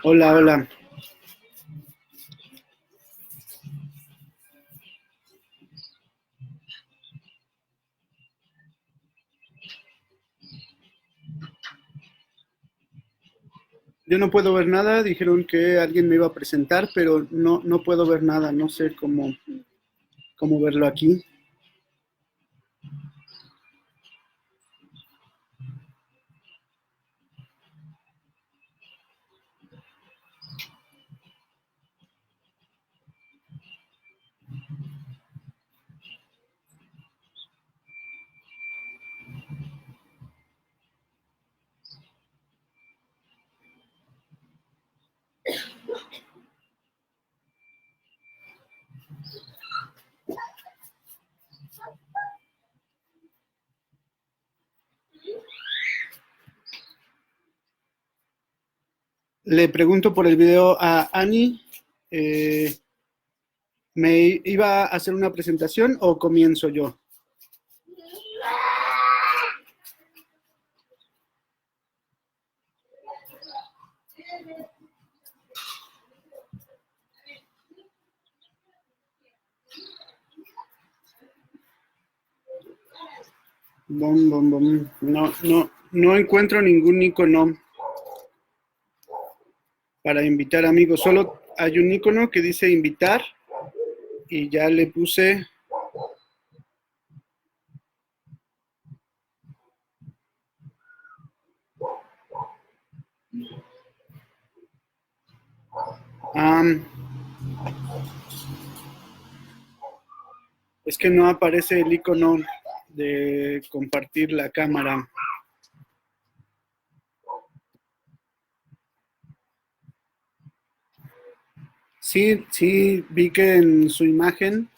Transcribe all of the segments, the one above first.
Hola, hola. Yo no puedo ver nada, dijeron que alguien me iba a presentar, pero no puedo ver nada, no sé cómo verlo aquí. Le pregunto por el video a Ani, ¿me iba a hacer una presentación o comienzo yo? No encuentro ningún icono para invitar amigos. Solo hay un icono que dice invitar y ya le puse. Es que no aparece el icono de compartir la cámara. Sí, vi que en su imagen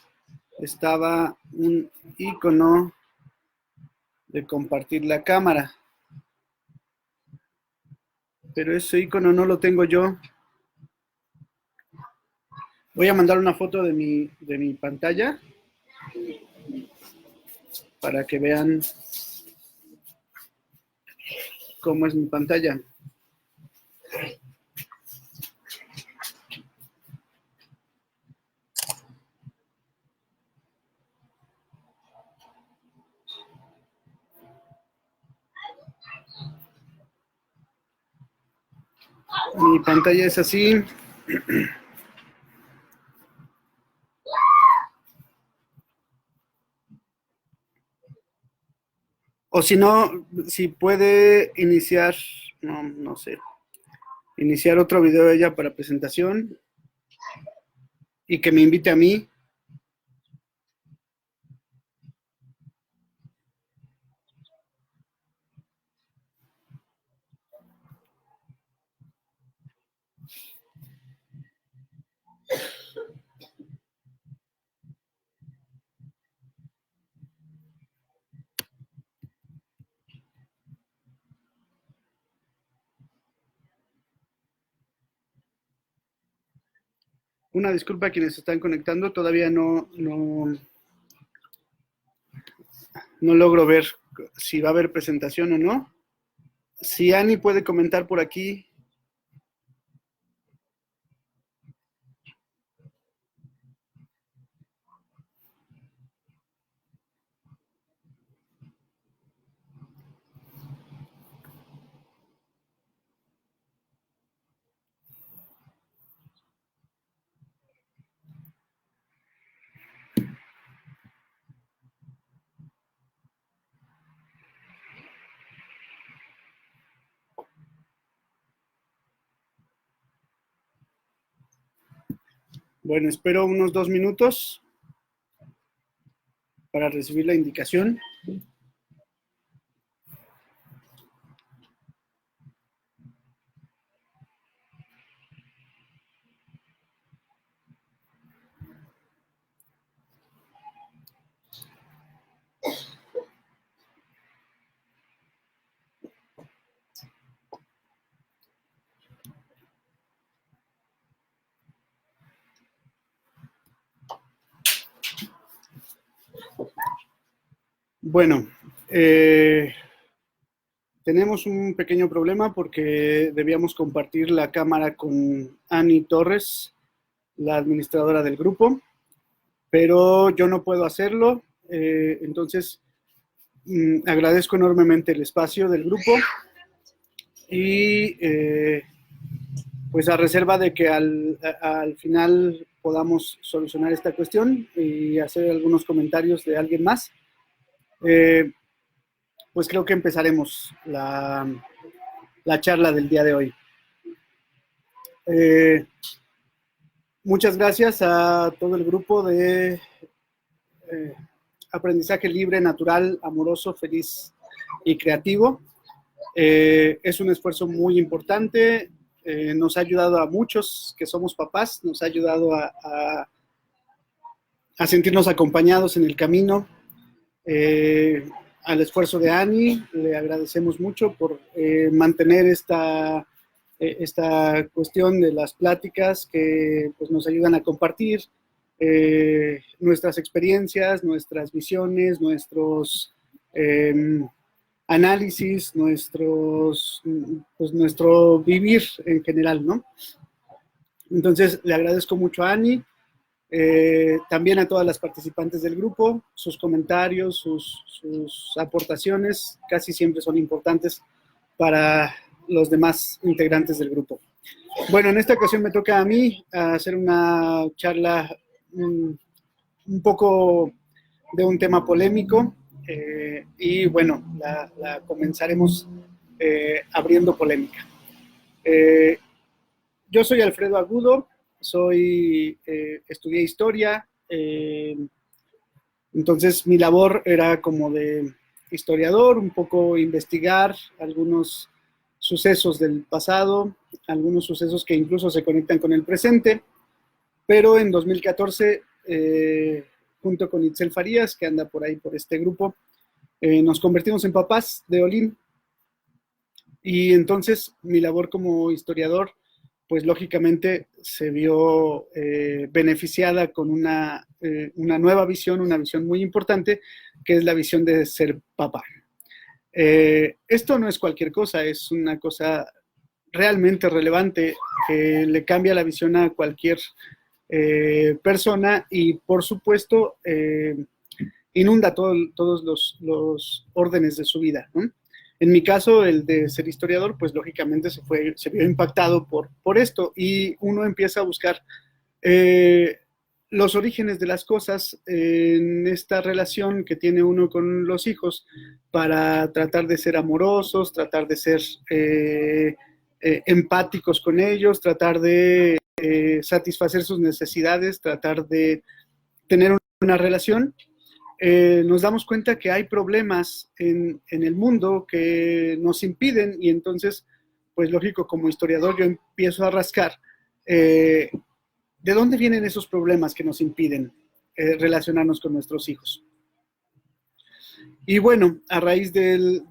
estaba un icono de compartir la cámara, pero ese icono no lo tengo yo. Voy a mandar una foto de mi pantalla para que vean cómo es mi pantalla. Mi pantalla es así. O si no, si puede iniciar, no sé, iniciar otro video de ella para presentación y que me invite a mí. Una disculpa a quienes se están conectando, todavía no logro ver si va a haber presentación o no. Si Ani puede comentar por aquí. Bueno, espero unos 2 minutos para recibir la indicación. Bueno, tenemos un pequeño problema porque debíamos compartir la cámara con Ani Torres, la administradora del grupo, pero yo no puedo hacerlo, entonces agradezco enormemente el espacio del grupo y pues a reserva de que al final podamos solucionar esta cuestión y hacer algunos comentarios de alguien más, pues creo que empezaremos la charla del día de hoy. Muchas gracias a todo el grupo de aprendizaje libre, natural, amoroso, feliz y creativo. Es un esfuerzo muy importante, nos ha ayudado a muchos que somos papás, nos ha ayudado a sentirnos acompañados en el camino. Al esfuerzo de Ani, le agradecemos mucho por mantener esta cuestión de las pláticas que pues, nos ayudan a compartir nuestras experiencias, nuestras visiones, nuestros análisis, pues, nuestro vivir en general, ¿no? Entonces, le agradezco mucho a Ani, también a todas las participantes del grupo, sus comentarios, sus aportaciones, casi siempre son importantes para los demás integrantes del grupo. Bueno, en esta ocasión me toca a mí hacer una charla un poco de un tema polémico y bueno, la comenzaremos abriendo polémica. Yo soy Alfredo Agudo, estudié historia, entonces mi labor era como de historiador, un poco investigar algunos sucesos del pasado, algunos sucesos que incluso se conectan con el presente, pero en 2014, junto con Itzel Farías, que anda por ahí por este grupo, nos convertimos en papás de Olin, y entonces mi labor como historiador pues lógicamente se vio beneficiada con una nueva visión, una visión muy importante, que es la visión de ser papá. Esto no es cualquier cosa, es una cosa realmente relevante que le cambia la visión a cualquier persona y por supuesto inunda todos los órdenes de su vida, ¿no? En mi caso, el de ser historiador, pues lógicamente se vio impactado por esto y uno empieza a buscar los orígenes de las cosas en esta relación que tiene uno con los hijos para tratar de ser amorosos, tratar de ser empáticos con ellos, tratar de satisfacer sus necesidades, tratar de tener una relación. Nos damos cuenta que hay problemas en el mundo que nos impiden y entonces, pues lógico, como historiador yo empiezo a rascar de dónde vienen esos problemas que nos impiden relacionarnos con nuestros hijos. Y bueno, a raíz del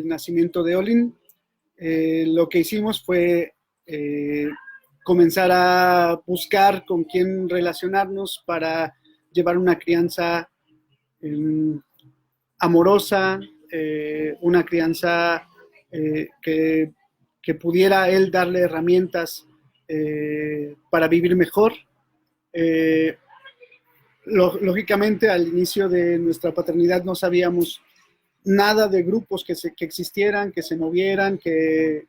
nacimiento de Olin, lo que hicimos fue comenzar a buscar con quién relacionarnos para llevar una crianza amorosa, una crianza que pudiera él darle herramientas para vivir mejor. Lógicamente, al inicio de nuestra paternidad no sabíamos nada de grupos que existieran, que se movieran, que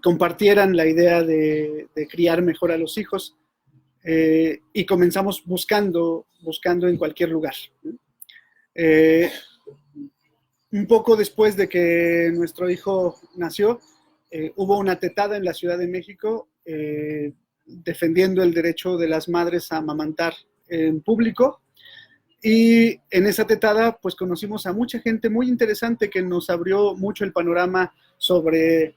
compartieran la idea de criar mejor a los hijos, y comenzamos buscando en cualquier lugar. Un poco después de que nuestro hijo nació, hubo una tetada en la Ciudad de México defendiendo el derecho de las madres a amamantar en público. Y en esa tetada, pues conocimos a mucha gente muy interesante que nos abrió mucho el panorama sobre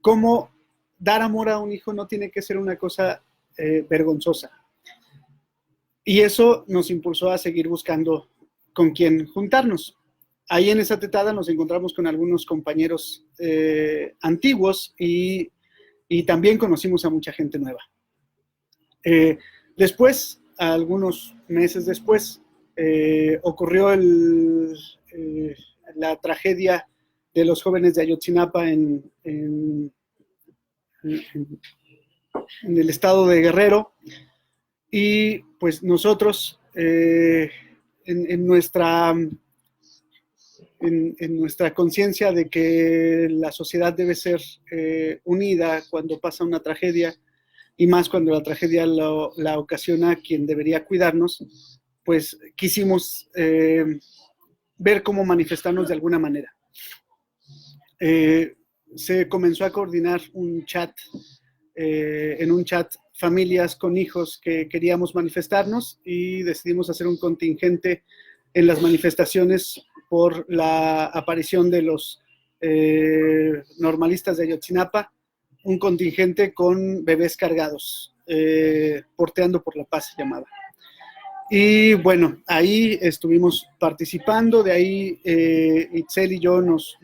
cómo dar amor a un hijo no tiene que ser una cosa vergonzosa. Y eso nos impulsó a seguir buscando con quién juntarnos. Ahí en esa tetada nos encontramos con algunos compañeros antiguos y también conocimos a mucha gente nueva. Después, algunos meses después, ocurrió la tragedia de los jóvenes de Ayotzinapa en el estado de Guerrero, y pues nosotros en nuestra conciencia de que la sociedad debe ser unida cuando pasa una tragedia, y más cuando la tragedia la ocasiona quien debería cuidarnos, pues quisimos ver cómo manifestarnos de alguna manera. Se comenzó a coordinar un chat, en un chat, familias con hijos que queríamos manifestarnos, y decidimos hacer un contingente en las manifestaciones por la aparición de los normalistas de Ayotzinapa, un contingente con bebés cargados, porteando por la paz se llamaba. Y bueno, ahí estuvimos participando, de ahí Itzel y yo nos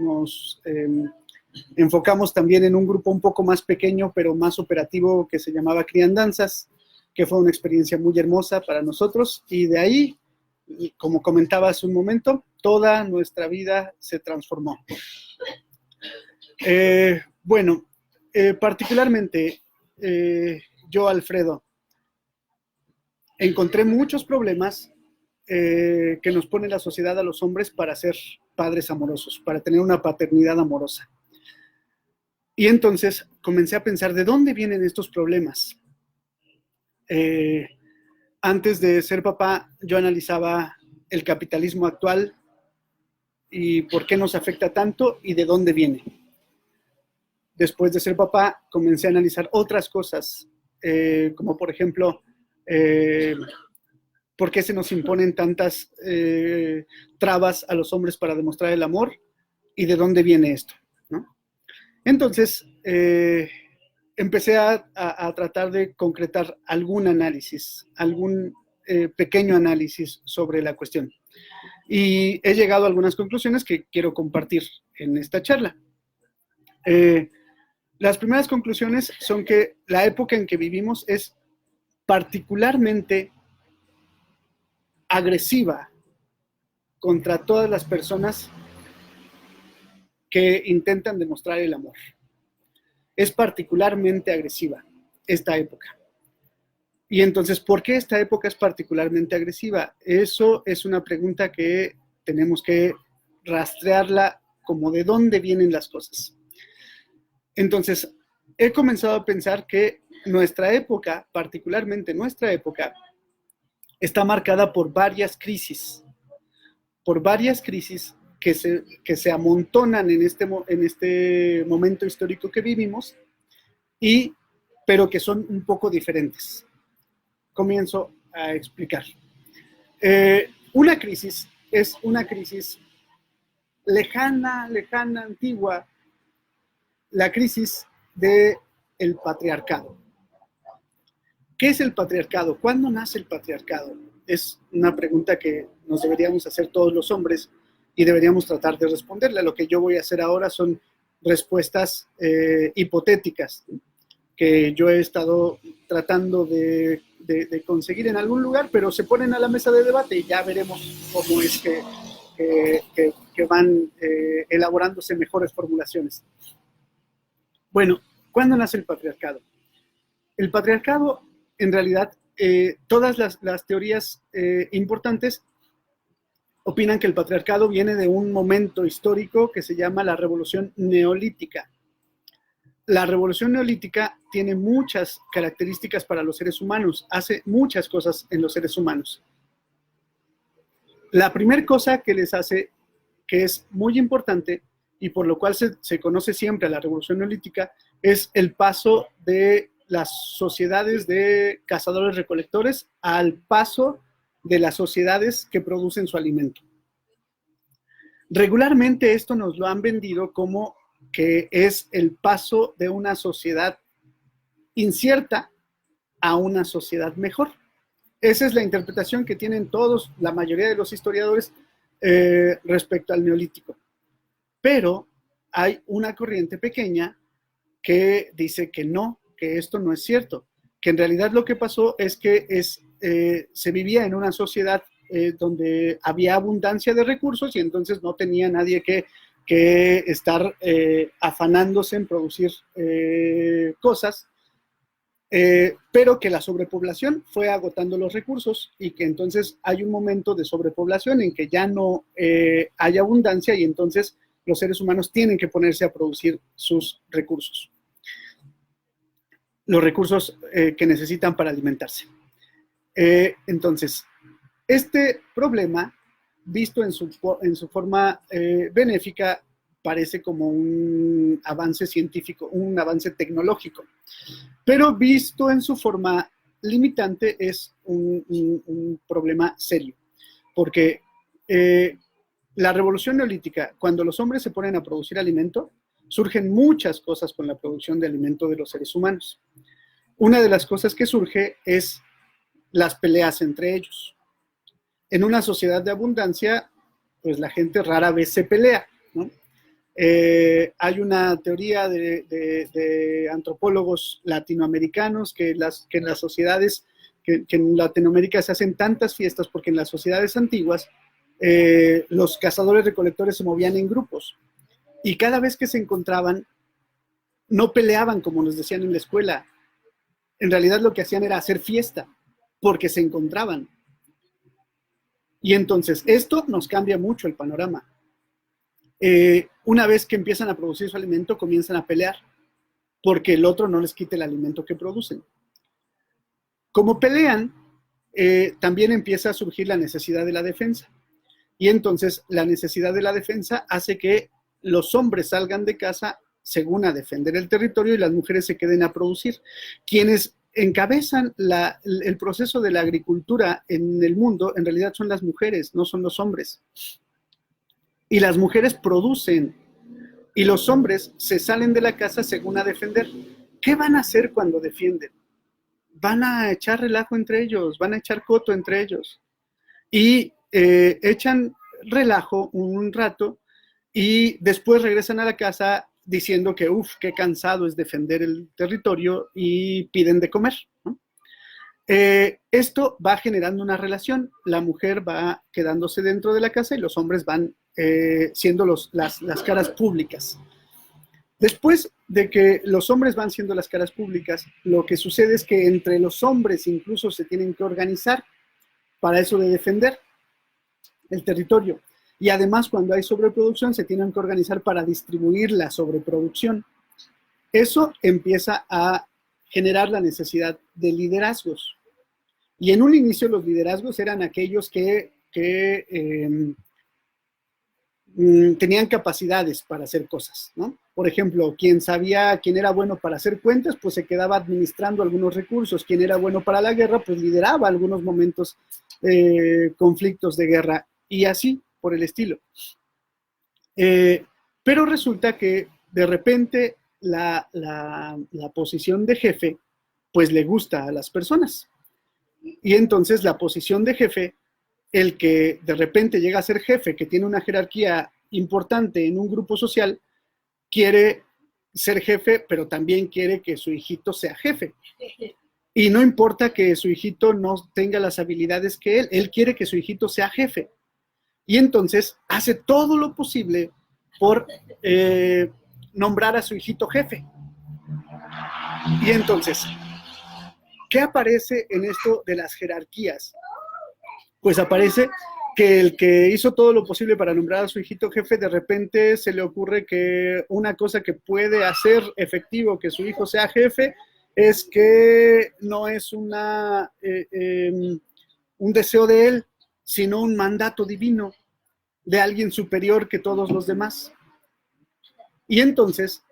enfocamos también en un grupo un poco más pequeño, pero más operativo, que se llamaba Criandanzas, que fue una experiencia muy hermosa para nosotros, y de ahí, como comentaba hace un momento, toda nuestra vida se transformó. Bueno, particularmente yo, Alfredo, encontré muchos problemas que nos pone la sociedad a los hombres para ser padres amorosos, para tener una paternidad amorosa. Y entonces comencé a pensar, ¿de dónde vienen estos problemas? Antes de ser papá, yo analizaba el capitalismo actual y por qué nos afecta tanto y de dónde viene. Después de ser papá, comencé a analizar otras cosas, como por ejemplo, por qué se nos imponen tantas trabas a los hombres para demostrar el amor y de dónde viene esto, ¿no? Entonces, empecé a tratar de concretar algún análisis, algún pequeño análisis sobre la cuestión. Y he llegado a algunas conclusiones que quiero compartir en esta charla. Las primeras conclusiones son que la época en que vivimos es particularmente agresiva contra todas las personas que intentan demostrar el amor. Es particularmente agresiva esta época. Y entonces, ¿por qué esta época es particularmente agresiva? Eso es una pregunta que tenemos que rastrearla, como de dónde vienen las cosas. Entonces, he comenzado a pensar que nuestra época, particularmente nuestra época, está marcada por varias crisis que se amontonan en este momento histórico que vivimos, pero que son un poco diferentes. Comienzo a explicar. Una crisis es una crisis lejana, antigua, la crisis del patriarcado. ¿Qué es el patriarcado? ¿Cuándo nace el patriarcado? Es una pregunta que nos deberíamos hacer todos los hombres y deberíamos tratar de responderla. Lo que yo voy a hacer ahora son respuestas hipotéticas que yo he estado tratando de conseguir en algún lugar, pero se ponen a la mesa de debate y ya veremos cómo es que van elaborándose mejores formulaciones. Bueno, ¿cuándo nace el patriarcado? El patriarcado, en realidad, todas las teorías importantes opinan que el patriarcado viene de un momento histórico que se llama la Revolución Neolítica. La Revolución Neolítica tiene muchas características para los seres humanos, hace muchas cosas en los seres humanos. La primera cosa que les hace, que es muy importante y por lo cual se conoce siempre a la Revolución Neolítica, es el paso de las sociedades de cazadores-recolectores al paso de las sociedades que producen su alimento. Regularmente esto nos lo han vendido como que es el paso de una sociedad incierta a una sociedad mejor. Esa es la interpretación que tienen todos, la mayoría de los historiadores, respecto al Neolítico. Pero hay una corriente pequeña que dice que no, que esto no es cierto, que en realidad lo que pasó es que se vivía en una sociedad donde había abundancia de recursos y entonces no tenía nadie que estar afanándose en producir cosas, pero que la sobrepoblación fue agotando los recursos y que entonces hay un momento de sobrepoblación en que ya no hay abundancia y entonces los seres humanos tienen que ponerse a producir sus recursos, los recursos que necesitan para alimentarse. Entonces, este problema, visto en su forma benéfica, parece como un avance científico, un avance tecnológico, pero visto en su forma limitante es un problema serio, porque la revolución neolítica, cuando los hombres se ponen a producir alimento, surgen muchas cosas con la producción de alimento de los seres humanos. Una de las cosas que surge es las peleas entre ellos. En una sociedad de abundancia, pues la gente rara vez se pelea, ¿no? Hay una teoría de antropólogos latinoamericanos que en las sociedades, que en Latinoamérica se hacen tantas fiestas porque en las sociedades antiguas los cazadores recolectores se movían en grupos y cada vez que se encontraban no peleaban como nos decían en la escuela. En realidad lo que hacían era hacer fiesta porque se encontraban. Y entonces esto nos cambia mucho el panorama. Una vez que empiezan a producir su alimento, comienzan a pelear porque el otro no les quite el alimento que producen. Como pelean, también empieza a surgir la necesidad de la defensa. Y entonces la necesidad de la defensa hace que los hombres salgan de casa según a defender el territorio y las mujeres se queden a producir. Quienes encabezan el proceso de la agricultura en el mundo, en realidad son las mujeres, no son los hombres. Y las mujeres producen y los hombres se salen de la casa según a defender. ¿Qué van a hacer cuando defienden? Van a echar relajo entre ellos, van a echar coto entre ellos. Y echan relajo un rato y después regresan a la casa diciendo que, qué cansado es defender el territorio y piden de comer, ¿no? Esto va generando una relación. La mujer va quedándose dentro de la casa y los hombres van siendo las caras públicas. Después de que los hombres van siendo las caras públicas, lo que sucede es que entre los hombres incluso se tienen que organizar para eso de defender el territorio. Y además, cuando hay sobreproducción, se tienen que organizar para distribuir la sobreproducción. Eso empieza a generar la necesidad de liderazgos. Y en un inicio los liderazgos eran aquellos que tenían capacidades para hacer cosas, ¿no? Por ejemplo, quien era bueno para hacer cuentas, pues se quedaba administrando algunos recursos. Quien era bueno para la guerra, pues lideraba algunos momentos, conflictos de guerra, y así por el estilo. Pero resulta que de repente la posición de jefe, pues le gusta a las personas. Y entonces la posición de jefe, el que de repente llega a ser jefe, que tiene una jerarquía importante en un grupo social, quiere ser jefe, pero también quiere que su hijito sea jefe. Y no importa que su hijito no tenga las habilidades que él quiere que su hijito sea jefe. Y entonces hace todo lo posible por nombrar a su hijito jefe. Y entonces, ¿qué aparece en esto de las jerarquías? Pues aparece que el que hizo todo lo posible para nombrar a su hijito jefe, de repente se le ocurre que una cosa que puede hacer efectivo que su hijo sea jefe es que no es un deseo de él, sino un mandato divino de alguien superior que todos los demás. Y entonces,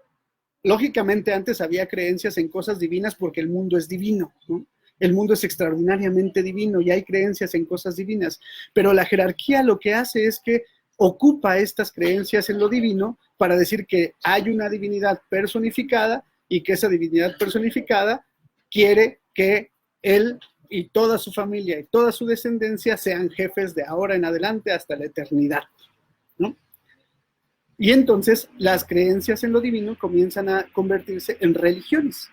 lógicamente antes había creencias en cosas divinas porque el mundo es divino, ¿no? El mundo es extraordinariamente divino y hay creencias en cosas divinas, pero la jerarquía lo que hace es que ocupa estas creencias en lo divino para decir que hay una divinidad personificada y que esa divinidad personificada quiere que él y toda su familia y toda su descendencia sean jefes de ahora en adelante hasta la eternidad, ¿no? Y entonces las creencias en lo divino comienzan a convertirse en religiones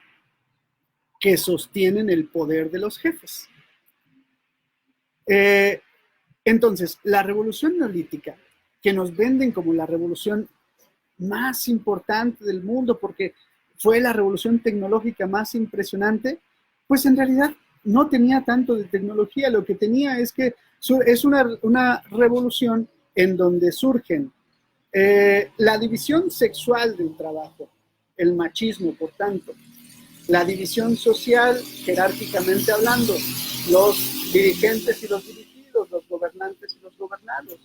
que sostienen el poder de los jefes. Entonces, la revolución neolítica, que nos venden como la revolución más importante del mundo porque fue la revolución tecnológica más impresionante, pues en realidad no tenía tanto de tecnología, lo que tenía es que es una revolución en donde surgen la división sexual del trabajo, el machismo, por tanto, la división social, jerárquicamente hablando, los dirigentes y los dirigidos, los gobernantes y los gobernados.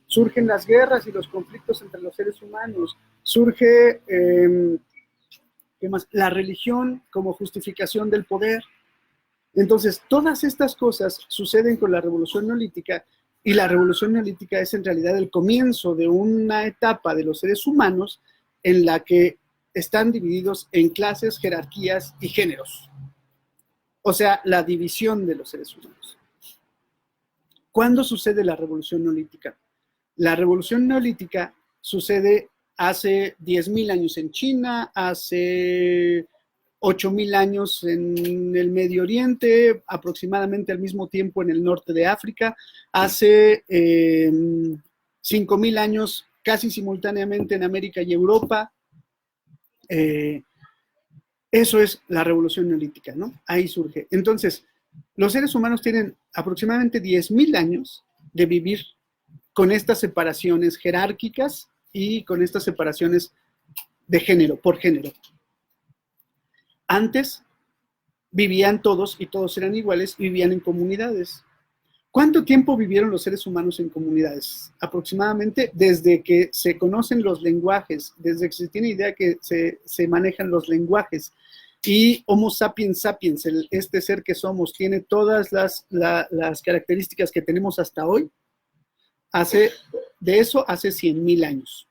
Surgen las guerras y los conflictos entre los seres humanos. Surge, ¿qué más? La religión como justificación del poder. Entonces, todas estas cosas suceden con la revolución neolítica y la revolución neolítica es en realidad el comienzo de una etapa de los seres humanos en la que están divididos en clases, jerarquías y géneros. O sea, la división de los seres humanos. ¿Cuándo sucede la revolución neolítica? La revolución neolítica sucede hace 10.000 años en China, hace 8.000 años en el Medio Oriente, aproximadamente al mismo tiempo en el norte de África, hace 5.000 años casi simultáneamente en América y Europa. Eso es la revolución neolítica, ¿no? Ahí surge. Entonces, los seres humanos tienen aproximadamente 10.000 años de vivir con estas separaciones jerárquicas y con estas separaciones de género, por género. Antes vivían todos y todos eran iguales y vivían en comunidades. ¿Cuánto tiempo vivieron los seres humanos en comunidades? Aproximadamente desde que se conocen los lenguajes, desde que se tiene idea que se manejan los lenguajes. Y Homo sapiens sapiens, este ser que somos, tiene todas las características que tenemos hasta hoy. De eso hace 100.000 años.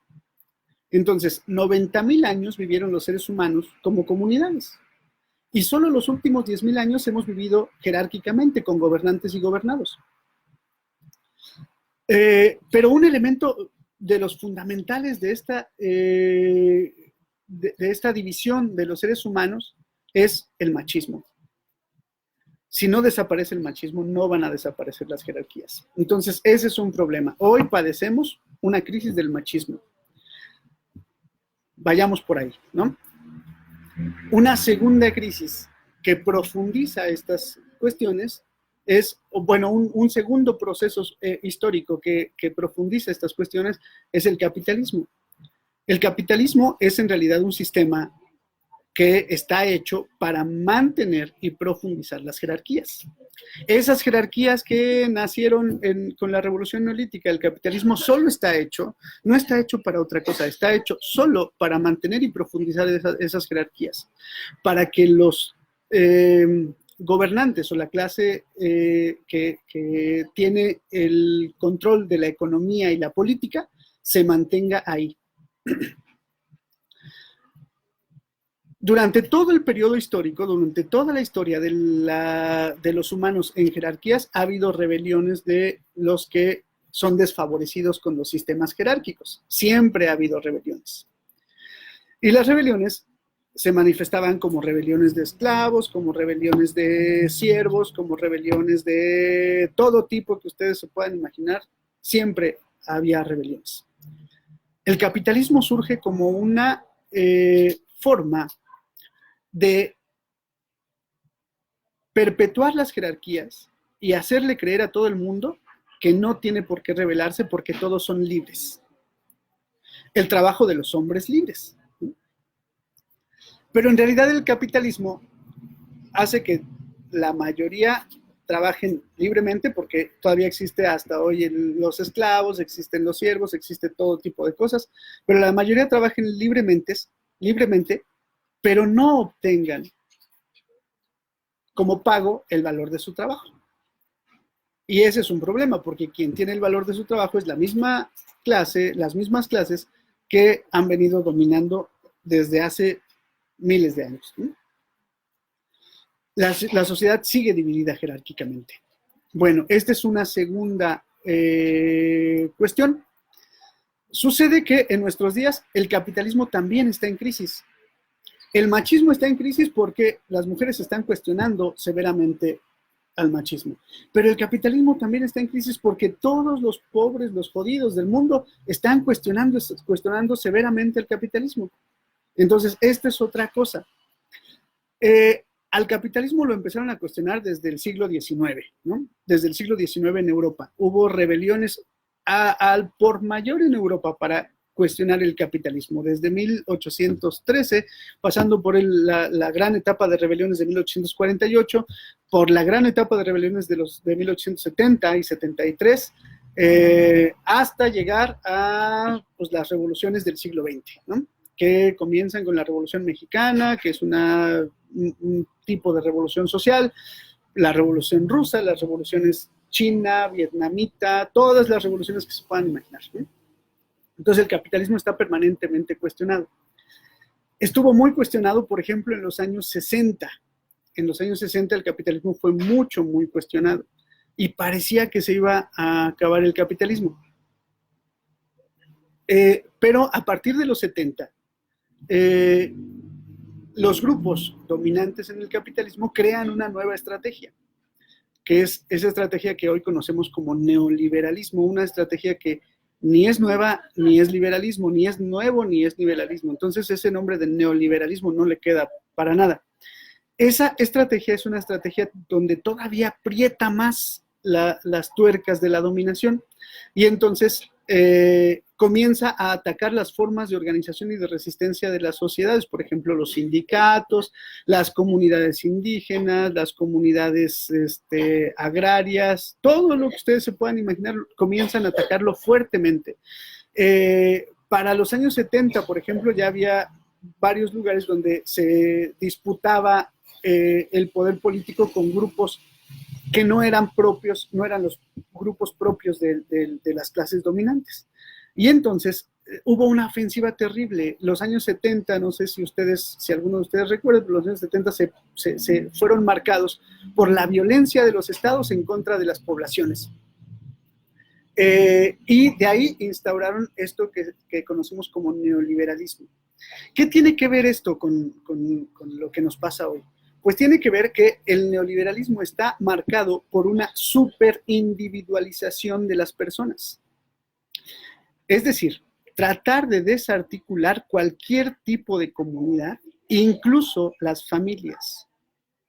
Entonces, 90.000 años vivieron los seres humanos como comunidades. Y solo los últimos 10.000 años hemos vivido jerárquicamente con gobernantes y gobernados. Pero un elemento de los fundamentales de esta división de los seres humanos es el machismo. Si no desaparece el machismo, no van a desaparecer las jerarquías. Entonces, ese es un problema. Hoy padecemos una crisis del machismo. Vayamos por ahí, ¿no? Una segunda crisis que profundiza estas cuestiones es, bueno, un segundo proceso histórico que profundiza estas cuestiones es el capitalismo. El capitalismo es en realidad un sistema que está hecho para mantener y profundizar las jerarquías. Esas jerarquías que nacieron con la revolución neolítica, el capitalismo solo está hecho, no está hecho para otra cosa, está hecho solo para mantener y profundizar esas jerarquías, para que los gobernantes o la clase que tiene el control de la economía y la política se mantenga ahí. Durante todo el periodo histórico, durante toda la historia de los humanos en jerarquías, ha habido rebeliones de los que son desfavorecidos con los sistemas jerárquicos. Siempre ha habido rebeliones. Y las rebeliones se manifestaban como rebeliones de esclavos, como rebeliones de siervos, como rebeliones de todo tipo que ustedes se puedan imaginar. Siempre había rebeliones. El capitalismo surge como una forma de perpetuar las jerarquías y hacerle creer a todo el mundo que no tiene por qué rebelarse porque todos son libres. El trabajo de los hombres libres. Pero en realidad el capitalismo hace que la mayoría trabajen libremente porque todavía existe hasta hoy los esclavos, existen los siervos, existe todo tipo de cosas, pero la mayoría trabajen libremente, pero no obtengan como pago el valor de su trabajo. Y ese es un problema, porque quien tiene el valor de su trabajo es la misma clase, las mismas clases que han venido dominando desde hace miles de años, ¿no? La sociedad sigue dividida jerárquicamente. Bueno, esta es una segunda cuestión. Sucede que en nuestros días el capitalismo también está en crisis. El machismo está en crisis porque las mujeres están cuestionando severamente al machismo. Pero el capitalismo también está en crisis porque todos los pobres, los jodidos del mundo están cuestionando severamente el capitalismo. Entonces, esta es otra cosa. Al capitalismo lo empezaron a cuestionar desde el siglo XIX, ¿no? Desde el siglo XIX en Europa. Hubo rebeliones al por mayor en Europa para cuestionar el capitalismo, desde 1813, pasando por la gran etapa de rebeliones de 1848, por la gran etapa de rebeliones de 1870 y 73, hasta llegar a pues, las revoluciones del siglo XX, ¿no? Que comienzan con la Revolución Mexicana, que es un tipo de revolución social, la Revolución Rusa, las revoluciones china, vietnamita, todas las revoluciones que se puedan imaginar, ¿no? Entonces el capitalismo está permanentemente cuestionado. Estuvo muy cuestionado, por ejemplo, en los años 60. En los años 60 el capitalismo fue muy cuestionado y parecía que se iba a acabar el capitalismo. Pero a partir de los 70, los grupos dominantes en el capitalismo crean una nueva estrategia, que es esa estrategia que hoy conocemos como neoliberalismo, una estrategia que ni es nueva, ni es liberalismo, ni es nuevo, ni es liberalismo. Entonces ese nombre de neoliberalismo no le queda para nada. Esa estrategia es una estrategia donde todavía aprieta más las tuercas de la dominación y entonces comienza a atacar las formas de organización y de resistencia de las sociedades, por ejemplo, los sindicatos, las comunidades indígenas, las comunidades agrarias, todo lo que ustedes se puedan imaginar, comienzan a atacarlo fuertemente. Para los años 70, por ejemplo, ya había varios lugares donde se disputaba el poder político con grupos que no eran propios, no eran los grupos propios de las clases dominantes. Y entonces hubo una ofensiva terrible. Los años 70, no sé si alguno de ustedes recuerda, pero los años 70 se fueron marcados por la violencia de los estados en contra de las poblaciones. Y de ahí instauraron esto que conocemos como neoliberalismo. ¿Qué tiene que ver esto con lo que nos pasa hoy? Pues tiene que ver que el neoliberalismo está marcado por una superindividualización de las personas. Es decir, tratar de desarticular cualquier tipo de comunidad, incluso las familias.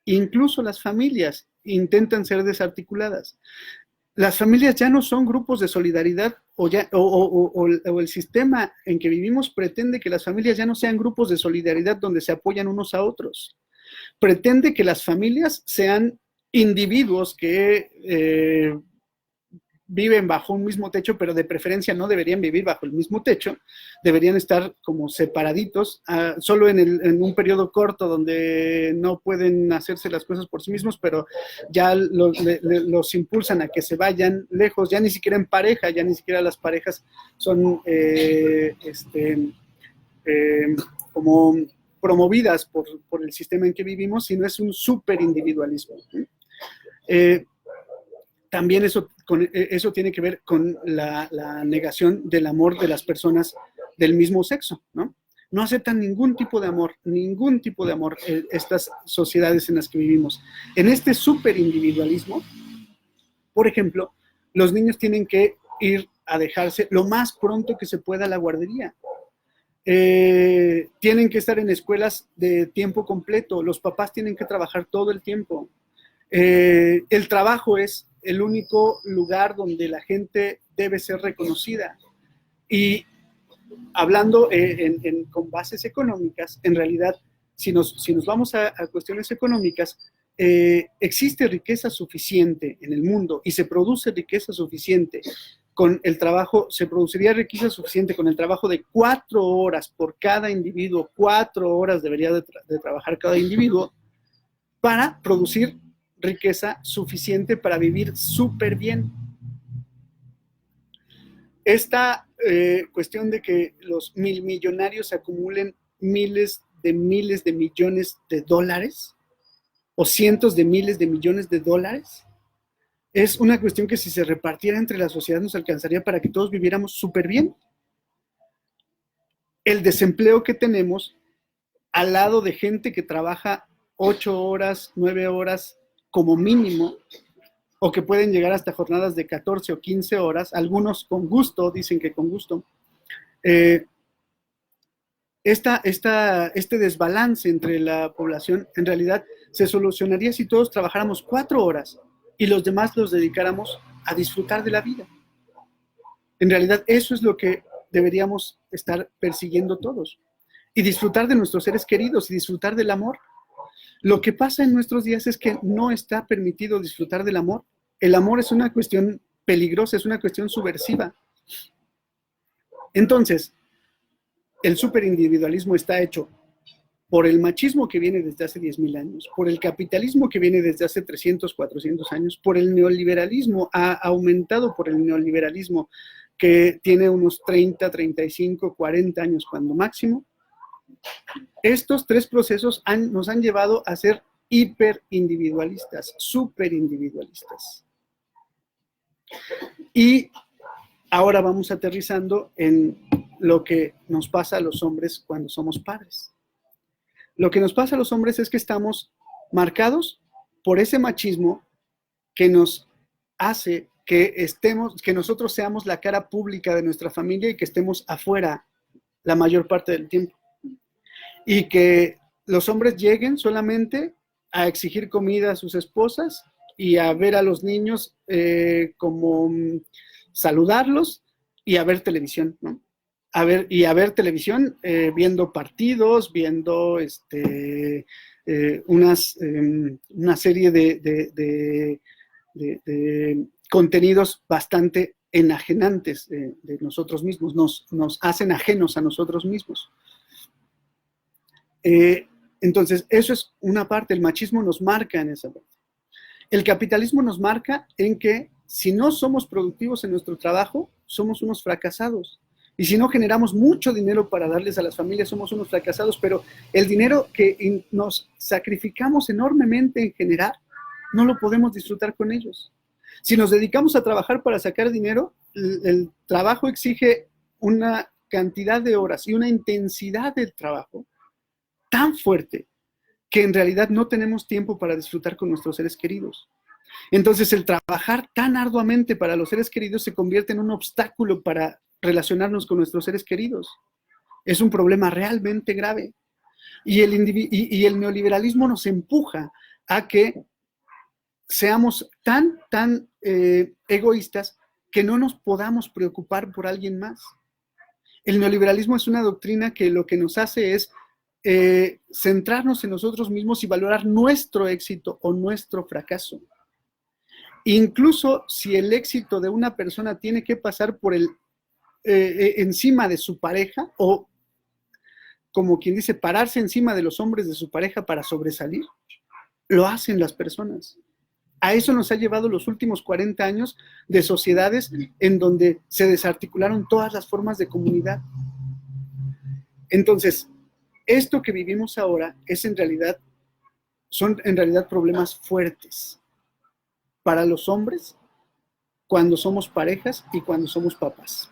Incluso las familias intentan ser desarticuladas. Las familias ya no son grupos de solidaridad o el sistema en que vivimos pretende que las familias ya no sean grupos de solidaridad donde se apoyan unos a otros. Pretende que las familias sean individuos que viven bajo un mismo techo, pero de preferencia no deberían vivir bajo el mismo techo, deberían estar como separaditos, solo en un periodo corto donde no pueden hacerse las cosas por sí mismos, pero ya los impulsan a que se vayan lejos, ya ni siquiera en pareja, ya ni siquiera las parejas son como promovidas por el sistema en que vivimos, sino es un superindividualismo. También eso tiene que ver con la negación del amor de las personas del mismo sexo, ¿no? No aceptan ningún tipo de amor, estas sociedades en las que vivimos. En este superindividualismo, por ejemplo, los niños tienen que ir a dejarse lo más pronto que se pueda a la guardería. Tienen que estar en escuelas de tiempo completo, los papás tienen que trabajar todo el tiempo. El trabajo es el único lugar donde la gente debe ser reconocida. Y hablando con bases económicas, en realidad, si nos vamos a cuestiones económicas, existe riqueza suficiente en el mundo y se produce riqueza suficiente con el trabajo, se produciría riqueza suficiente con el trabajo de 4 horas por cada individuo, 4 horas debería de trabajar cada individuo para producir riqueza suficiente para vivir súper bien. Esta cuestión de que los millonarios acumulen miles de millones de dólares o cientos de miles de millones de dólares es una cuestión que si se repartiera entre la sociedad nos alcanzaría para que todos viviéramos súper bien. El desempleo que tenemos al lado de gente que trabaja 8 horas, 9 horas como mínimo, o que pueden llegar hasta jornadas de 14 o 15 horas, algunos con gusto, dicen que con gusto. Este desbalance entre la población en realidad se solucionaría si todos trabajáramos 4 horas y los demás los dedicáramos a disfrutar de la vida. En realidad eso es lo que deberíamos estar persiguiendo todos. Y disfrutar de nuestros seres queridos y disfrutar del amor. Lo que pasa en nuestros días es que no está permitido disfrutar del amor. El amor es una cuestión peligrosa, es una cuestión subversiva. Entonces, el superindividualismo está hecho por el machismo que viene desde hace 10.000 años, por el capitalismo que viene desde hace 300, 400 años, por el neoliberalismo, ha aumentado por el neoliberalismo que tiene unos 30, 35, 40 años cuando máximo. Estos 3 procesos nos han llevado a ser hiperindividualistas, superindividualistas. Y ahora vamos aterrizando en lo que nos pasa a los hombres cuando somos padres. Lo que nos pasa a los hombres es que estamos marcados por ese machismo que nos hace que nosotros seamos la cara pública de nuestra familia y que estemos afuera la mayor parte del tiempo. Y que los hombres lleguen solamente a exigir comida a sus esposas y a ver a los niños como saludarlos y a ver televisión, ¿no? A ver televisión viendo partidos, viendo una serie de contenidos bastante enajenantes de nosotros mismos, nos hacen ajenos a nosotros mismos. Entonces, eso es una parte, el machismo nos marca en esa parte. El capitalismo nos marca en que si no somos productivos en nuestro trabajo, somos unos fracasados. Y si no generamos mucho dinero para darles a las familias, somos unos fracasados, pero el dinero que nos sacrificamos enormemente en generar, no lo podemos disfrutar con ellos. Si nos dedicamos a trabajar para sacar dinero, el trabajo exige una cantidad de horas y una intensidad del trabajo tan fuerte que en realidad no tenemos tiempo para disfrutar con nuestros seres queridos. Entonces, el trabajar tan arduamente para los seres queridos se convierte en un obstáculo para relacionarnos con nuestros seres queridos. Es un problema realmente grave. Y el neoliberalismo nos empuja a que seamos tan egoístas que no nos podamos preocupar por alguien más. El neoliberalismo es una doctrina que lo que nos hace es centrarnos en nosotros mismos y valorar nuestro éxito o nuestro fracaso. Incluso si el éxito de una persona tiene que pasar por encima de su pareja, o como quien dice, pararse encima de los hombres de su pareja para sobresalir, lo hacen las personas. A eso nos ha llevado los últimos 40 años de sociedades en donde se desarticularon todas las formas de comunidad. Entonces, esto que vivimos ahora son en realidad problemas fuertes para los hombres cuando somos parejas y cuando somos papás.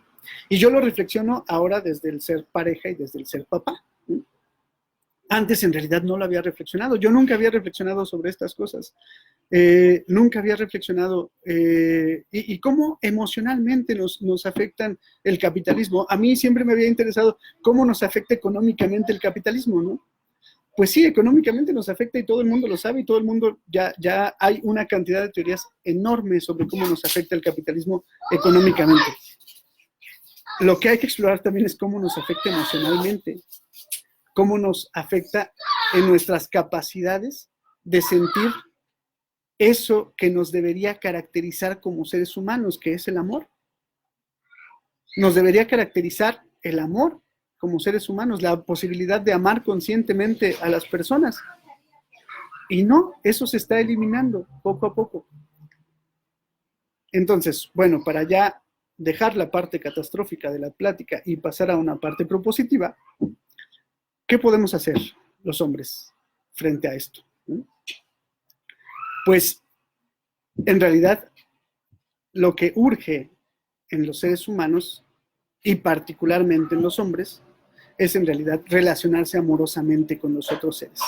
Y yo lo reflexiono ahora desde el ser pareja y desde el ser papá. Antes en realidad no lo había reflexionado. Yo nunca había reflexionado sobre estas cosas. Nunca había reflexionado y cómo emocionalmente nos afectan el capitalismo. A mí siempre me había interesado cómo nos afecta económicamente el capitalismo, ¿no? Pues sí, económicamente nos afecta y todo el mundo lo sabe y todo el mundo ya hay una cantidad de teorías enormes sobre cómo nos afecta el capitalismo económicamente. Lo que hay que explorar también es cómo nos afecta emocionalmente, cómo nos afecta en nuestras capacidades de sentir eso que nos debería caracterizar como seres humanos, que es el amor. Nos debería caracterizar el amor como seres humanos, la posibilidad de amar conscientemente a las personas. Y no, eso se está eliminando poco a poco. Entonces, bueno, para ya dejar la parte catastrófica de la plática y pasar a una parte propositiva, ¿qué podemos hacer los hombres frente a esto? Pues, en realidad, lo que urge en los seres humanos, y particularmente en los hombres, es en realidad relacionarse amorosamente con los otros seres.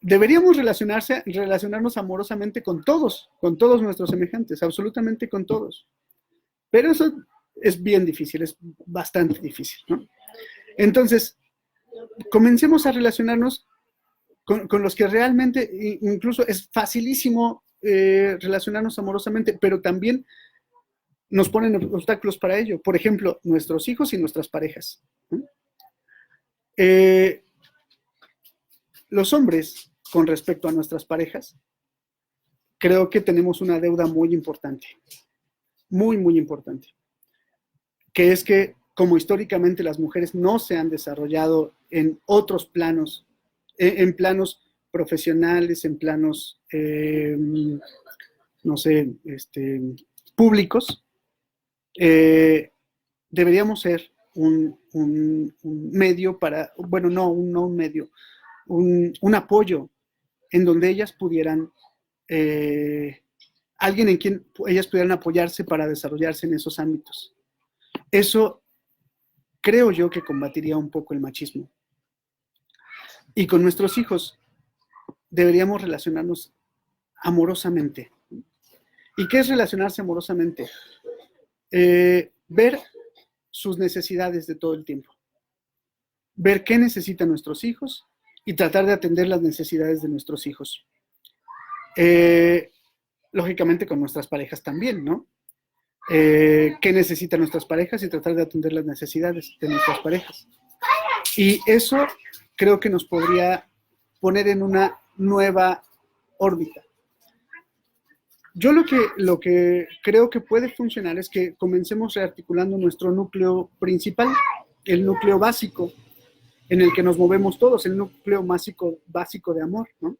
Deberíamos relacionarnos amorosamente con todos nuestros semejantes, absolutamente con todos. Pero eso es bien difícil, es bastante difícil, ¿no? Entonces, comencemos a relacionarnos con los que realmente, incluso es facilísimo relacionarnos amorosamente, pero también nos ponen obstáculos para ello. Por ejemplo, nuestros hijos y nuestras parejas. Los hombres, con respecto a nuestras parejas, creo que tenemos una deuda muy importante, muy importante, que es que como históricamente las mujeres no se han desarrollado en otros planos, en planos profesionales, en planos, no sé, públicos, deberíamos ser un medio para, bueno, no un medio, un apoyo en donde ellas pudieran, alguien en quien ellas pudieran apoyarse para desarrollarse en esos ámbitos. Eso creo yo que combatiría un poco el machismo. Y con nuestros hijos deberíamos relacionarnos amorosamente. ¿Y qué es relacionarse amorosamente? Ver sus necesidades de todo el tiempo. Ver qué necesitan nuestros hijos y tratar de atender las necesidades de nuestros hijos. Lógicamente con nuestras parejas también, ¿no? Qué necesitan nuestras parejas y tratar de atender las necesidades de nuestras parejas. Y eso creo que nos podría poner en una nueva órbita. Yo lo que creo que puede funcionar es que comencemos rearticulando nuestro núcleo principal, el núcleo básico en el que nos movemos todos, el núcleo básico de amor, ¿no?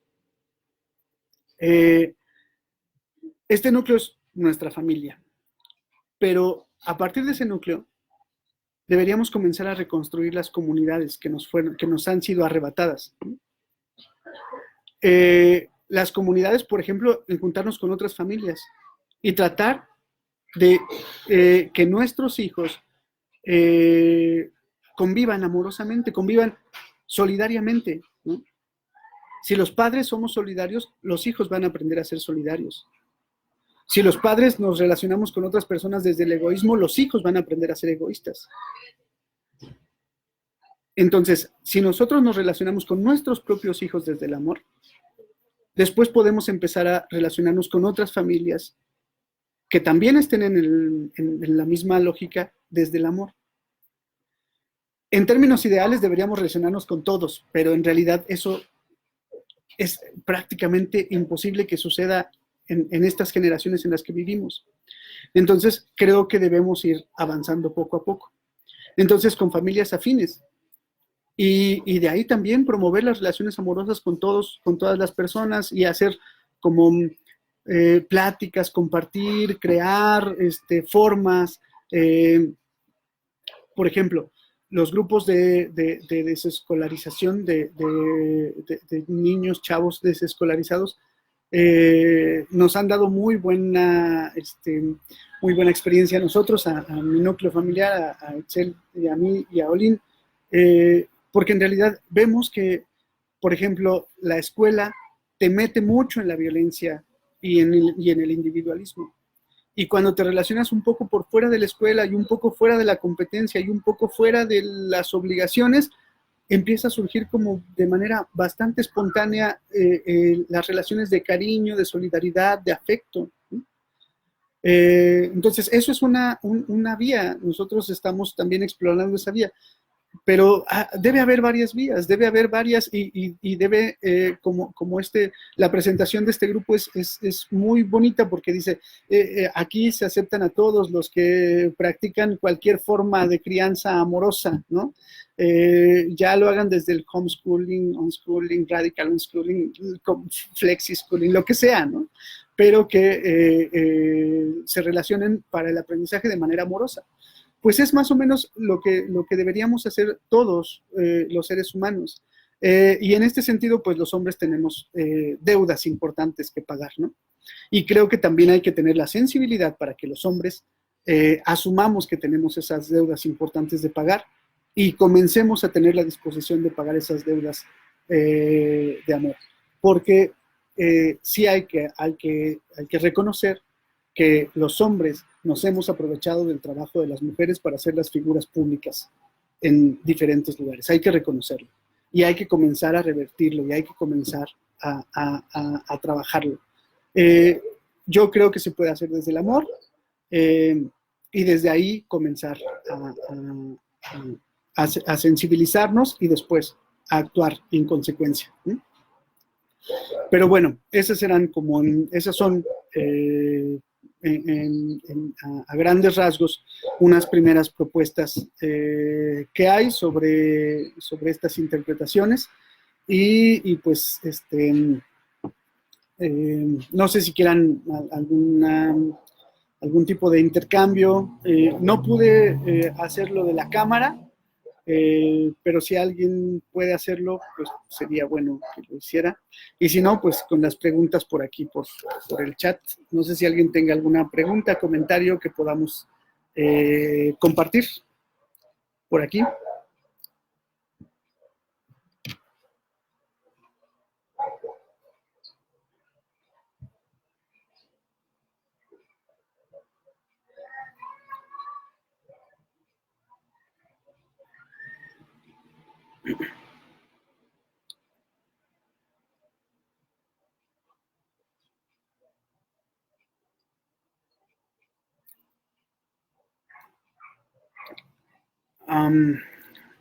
Este núcleo es nuestra familia, pero a partir de ese núcleo deberíamos comenzar a reconstruir las comunidades que nos han sido arrebatadas. Las comunidades, por ejemplo, en juntarnos con otras familias y tratar de que nuestros hijos convivan amorosamente, convivan solidariamente, ¿no? Si los padres somos solidarios, los hijos van a aprender a ser solidarios. Si los padres nos relacionamos con otras personas desde el egoísmo, los hijos van a aprender a ser egoístas. Entonces, si nosotros nos relacionamos con nuestros propios hijos desde el amor, después podemos empezar a relacionarnos con otras familias que también estén en la misma lógica desde el amor. En términos ideales deberíamos relacionarnos con todos, pero en realidad eso es prácticamente imposible que suceda en estas generaciones en las que vivimos. Entonces, creo que debemos ir avanzando poco a poco. Entonces, con familias afines. Y de ahí también promover las relaciones amorosas con todas las personas y hacer como pláticas, compartir, crear formas. Por ejemplo, los grupos de desescolarización de niños, chavos desescolarizados, nos han dado muy muy buena experiencia a nosotros, a mi núcleo familiar, a Itzel y a mí y a Olin, porque en realidad vemos que, por ejemplo, la escuela te mete mucho en la violencia y en el individualismo. Y cuando te relacionas un poco por fuera de la escuela y un poco fuera de la competencia y un poco fuera de las obligaciones, empieza a surgir como de manera bastante espontánea las relaciones de cariño, de solidaridad, de afecto. ¿Sí? Entonces, eso es una vía. Nosotros estamos también explorando esa vía. Pero debe haber varias vías, debe haber varias y debe, como la presentación de este grupo es muy bonita porque dice, aquí se aceptan a todos los que practican cualquier forma de crianza amorosa, ¿no? Ya lo hagan desde el homeschooling, unschooling, radical unschooling, flexi-schooling, lo que sea, ¿no? Pero que se relacionen para el aprendizaje de manera amorosa. Pues es más o menos lo que deberíamos hacer todos los seres humanos. Y en este sentido, pues los hombres tenemos deudas importantes que pagar, ¿no? Y creo que también hay que tener la sensibilidad para que los hombres asumamos que tenemos esas deudas importantes de pagar y comencemos a tener la disposición de pagar esas deudas de amor. Porque sí hay que reconocer que los hombres nos hemos aprovechado del trabajo de las mujeres para hacer las figuras públicas en diferentes lugares. Hay que reconocerlo y hay que comenzar a revertirlo y hay que comenzar a trabajarlo. Yo creo que se puede hacer desde el amor y desde ahí comenzar a sensibilizarnos y después a actuar en consecuencia. Pero bueno, esas son a grandes rasgos unas primeras propuestas que hay sobre estas interpretaciones y pues no sé si quieran algún tipo de intercambio. No pude hacerlo de la cámara, pero si alguien puede hacerlo, pues sería bueno que lo hiciera. Y si no, pues con las preguntas por aquí, por el chat. No sé si alguien tenga alguna pregunta, comentario que podamos compartir por aquí.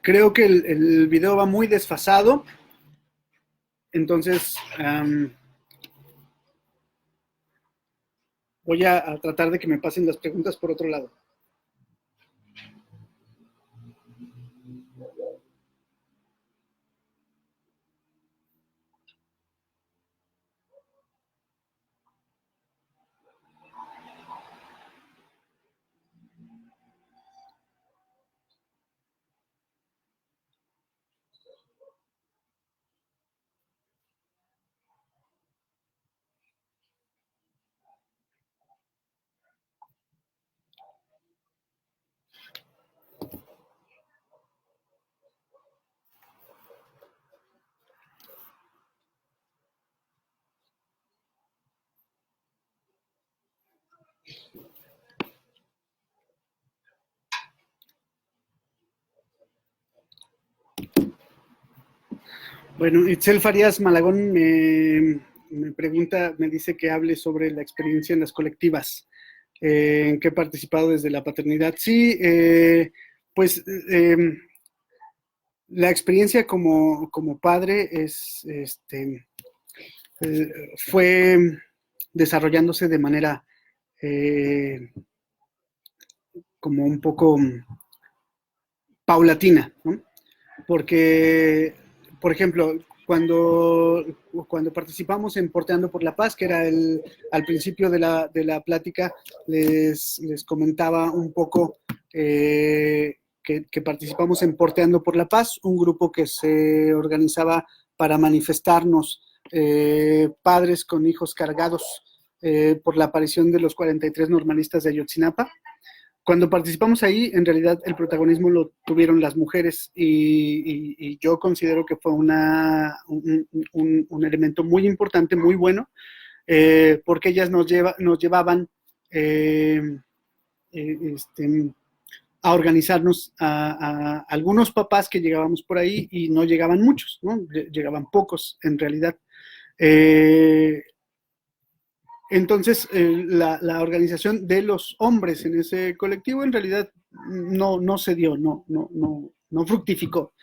Creo que el video va muy desfasado, entonces voy a tratar de que me pasen las preguntas por otro lado. Bueno, Itzel Farías Malagón me pregunta, me dice que hable sobre la experiencia en las colectivas, en que he participado desde la paternidad. Sí, pues la experiencia como padre fue desarrollándose de manera como un poco paulatina, ¿no? Porque, por ejemplo, cuando participamos en Porteando por la Paz, que era al principio de la plática, les comentaba un poco que participamos en Porteando por la Paz, un grupo que se organizaba para manifestarnos padres con hijos cargados por la aparición de los 43 normalistas de Ayotzinapa. Cuando participamos ahí, en realidad el protagonismo lo tuvieron las mujeres y yo considero que fue un elemento muy importante, muy bueno, porque ellas nos llevaban eh, este, a organizarnos a algunos papás que llegábamos por ahí y no llegaban muchos, ¿no? Llegaban pocos en realidad. Eh, entonces, la organización de los hombres en ese colectivo en realidad no se dio, no fructificó.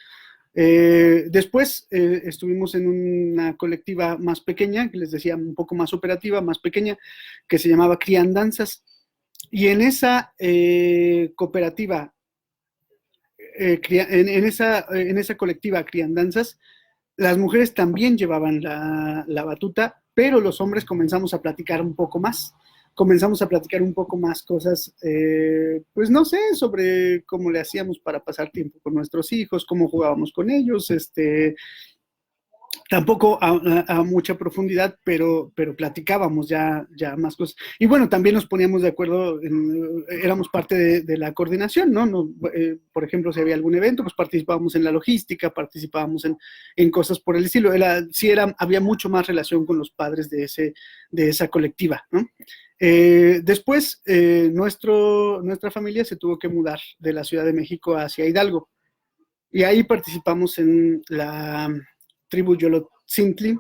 Después estuvimos en una colectiva más pequeña, que les decía un poco más operativa, más pequeña, que se llamaba Criandanzas. Y en esa cooperativa, en esa colectiva Criandanzas, las mujeres también llevaban la batuta, pero los hombres comenzamos a platicar un poco más. Comenzamos a platicar un poco más cosas, pues no sé, sobre cómo le hacíamos para pasar tiempo con nuestros hijos, cómo jugábamos con ellos, tampoco a mucha profundidad, pero platicábamos ya más cosas. Y bueno, también nos poníamos de acuerdo, éramos parte de la coordinación, ¿no? Por ejemplo, si había algún evento, pues participábamos en la logística, participábamos en cosas por el estilo. Había mucho más relación con los padres de esa colectiva, ¿no? Después, nuestra familia se tuvo que mudar de la Ciudad de México hacia Hidalgo. Y ahí participamos en la tribu Yolotzintli.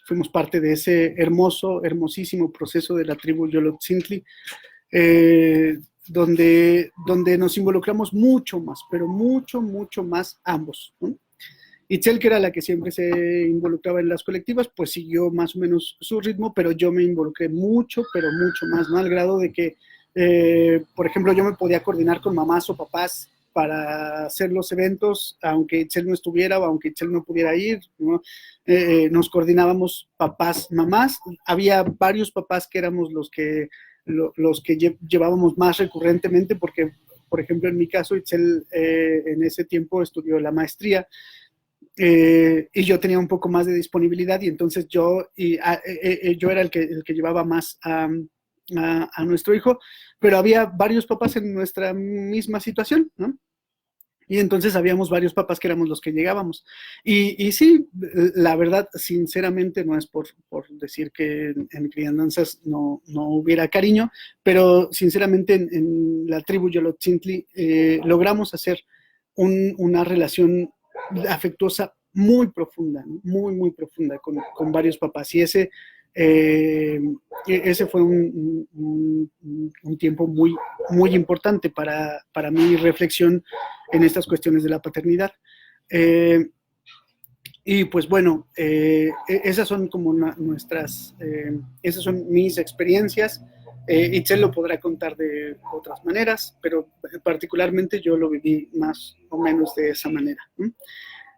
Fuimos parte de ese hermosísimo proceso de la tribu Yolotzintli, donde nos involucramos mucho más, pero mucho más ambos, ¿no? Itzel, que era la que siempre se involucraba en las colectivas, pues siguió más o menos su ritmo, pero yo me involucré mucho, pero mucho más, ¿no? Al grado de que, por ejemplo, yo me podía coordinar con mamás o papás para hacer los eventos, aunque Itzel no estuviera o aunque Itzel no pudiera ir, ¿no? Nos coordinábamos papás, mamás. Había varios papás que éramos los que llevábamos más recurrentemente, porque, por ejemplo, en mi caso, Itzel en ese tiempo estudió la maestría, y yo tenía un poco más de disponibilidad y entonces yo era el que llevaba más a nuestro hijo, pero había varios papás en nuestra misma situación, ¿no? Y entonces habíamos varios papás que éramos los que llegábamos. Y sí, la verdad, sinceramente, no es por decir que en Criandanzas no hubiera cariño, pero sinceramente en la tribu Yolotzintli logramos hacer una relación afectuosa muy profunda, ¿no? Muy profunda con varios papás. Y ese fue un tiempo muy importante para mi reflexión en estas cuestiones de la paternidad. Y pues bueno, esas son como esas son mis experiencias. Itzel lo podrá contar de otras maneras, pero particularmente yo lo viví más o menos de esa manera, ¿no?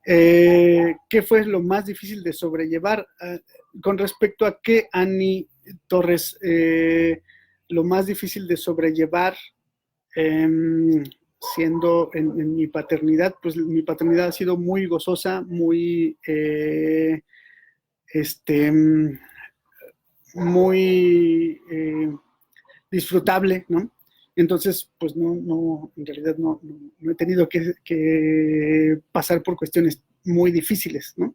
¿Qué fue lo más difícil de sobrellevar? Con respecto a qué, Ani Torres, lo más difícil de sobrellevar, siendo en mi paternidad, pues mi paternidad ha sido muy gozosa, muy disfrutable, ¿no? Entonces, pues en realidad no he tenido que pasar por cuestiones muy difíciles, ¿no?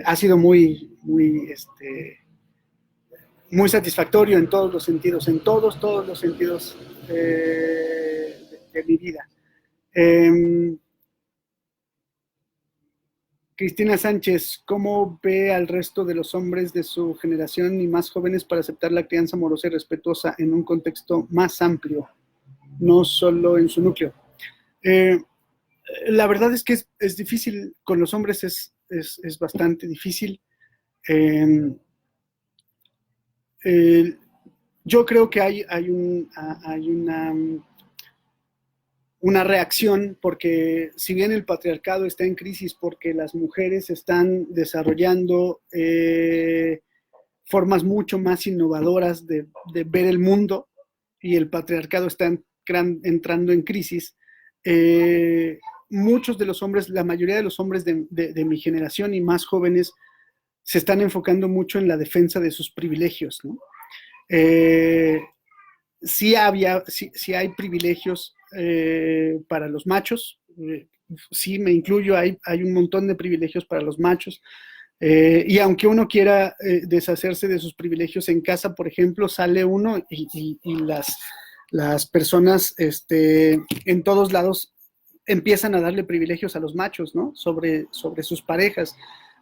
Ha sido muy satisfactorio en todos los sentidos, en todos los sentidos de mi vida. Cristina Sánchez, ¿cómo ve al resto de los hombres de su generación y más jóvenes para aceptar la crianza amorosa y respetuosa en un contexto más amplio, no solo en su núcleo? La verdad es que es difícil, con los hombres es bastante difícil. Yo creo que hay una reacción, porque si bien el patriarcado está en crisis porque las mujeres están desarrollando formas mucho más innovadoras de ver el mundo y el patriarcado está entrando en crisis, muchos de los hombres, la mayoría de los hombres de mi generación y más jóvenes, se están enfocando mucho en la defensa de sus privilegios, ¿no? Eh, sí hay privilegios para los machos, sí me incluyo, hay un montón de privilegios para los machos, y aunque uno quiera deshacerse de sus privilegios en casa, por ejemplo, sale uno y las personas en todos lados empiezan a darle privilegios a los machos, ¿no? Sobre sus parejas.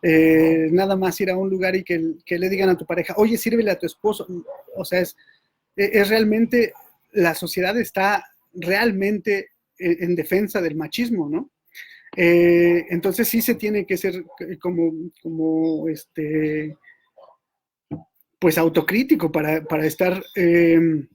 Nada más ir a un lugar y que le digan a tu pareja, oye, sírvele a tu esposo. O sea, es realmente, la sociedad está realmente en defensa del machismo, ¿no? Entonces sí se tiene que ser como pues autocrítico para estar eh,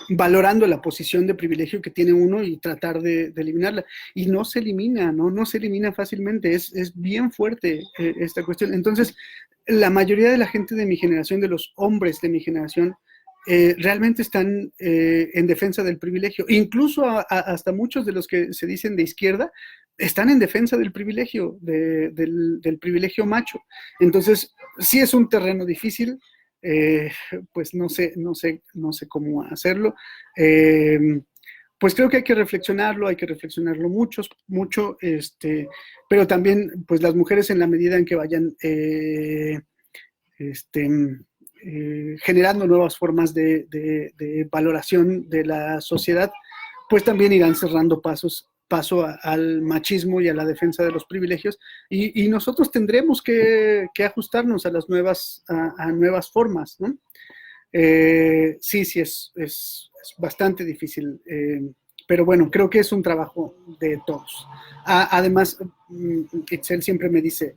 valorando la posición de privilegio que tiene uno y tratar de eliminarla. Y no se elimina, ¿no? No se elimina fácilmente, es bien fuerte esta cuestión. Entonces, la mayoría de la gente de mi generación, de los hombres de mi generación, realmente están en defensa del privilegio. Incluso hasta muchos de los que se dicen de izquierda están en defensa del privilegio, del privilegio macho. Entonces, sí es un terreno difícil, eh, pues no sé cómo hacerlo. Eh, pues creo que hay que reflexionarlo mucho, pero también pues las mujeres en la medida en que vayan este, generando nuevas formas de valoración de la sociedad, pues también irán cerrando paso al machismo y a la defensa de los privilegios, y nosotros tendremos que ajustarnos a las a nuevas formas, ¿no? Sí, es bastante difícil, pero bueno, creo que es un trabajo de todos. Además, Itzel siempre me dice,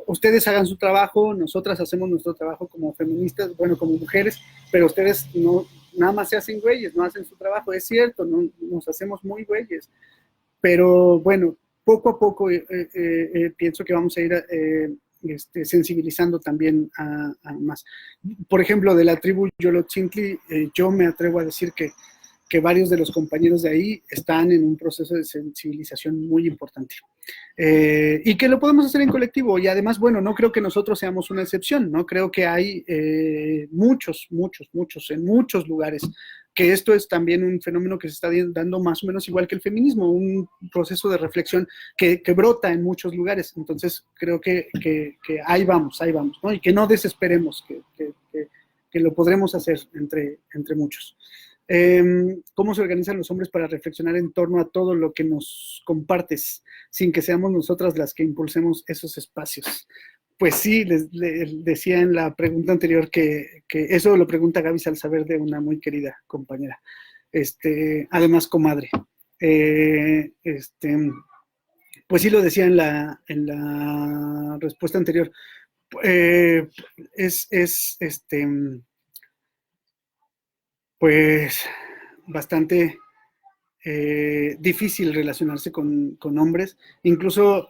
ustedes hagan su trabajo, nosotras hacemos nuestro trabajo como feministas, bueno, como mujeres, pero ustedes no, nada más se hacen güeyes, no hacen su trabajo. Es cierto, no, nos hacemos muy güeyes, pero bueno, poco a poco pienso que vamos a ir sensibilizando también a más. Por ejemplo, de la tribu Yolotzintli, yo me atrevo a decir que varios de los compañeros de ahí están en un proceso de sensibilización muy importante. Y que lo podemos hacer en colectivo. Y además, bueno, no creo que nosotros seamos una excepción, ¿no? Creo que hay muchos, en muchos lugares, que esto es también un fenómeno que se está dando más o menos igual que el feminismo, un proceso de reflexión que brota en muchos lugares. Entonces, creo que ahí vamos, ¿no? Y que no desesperemos, que lo podremos hacer entre muchos. ¿Cómo se organizan los hombres para reflexionar en torno a todo lo que nos compartes, sin que seamos nosotras las que impulsemos esos espacios? Pues sí, les decía en la pregunta anterior que eso lo pregunta Gaby Salsaber, de una muy querida compañera, además comadre. Eh, este, pues sí lo decía en la respuesta anterior. Eh, es pues bastante difícil relacionarse con hombres. Incluso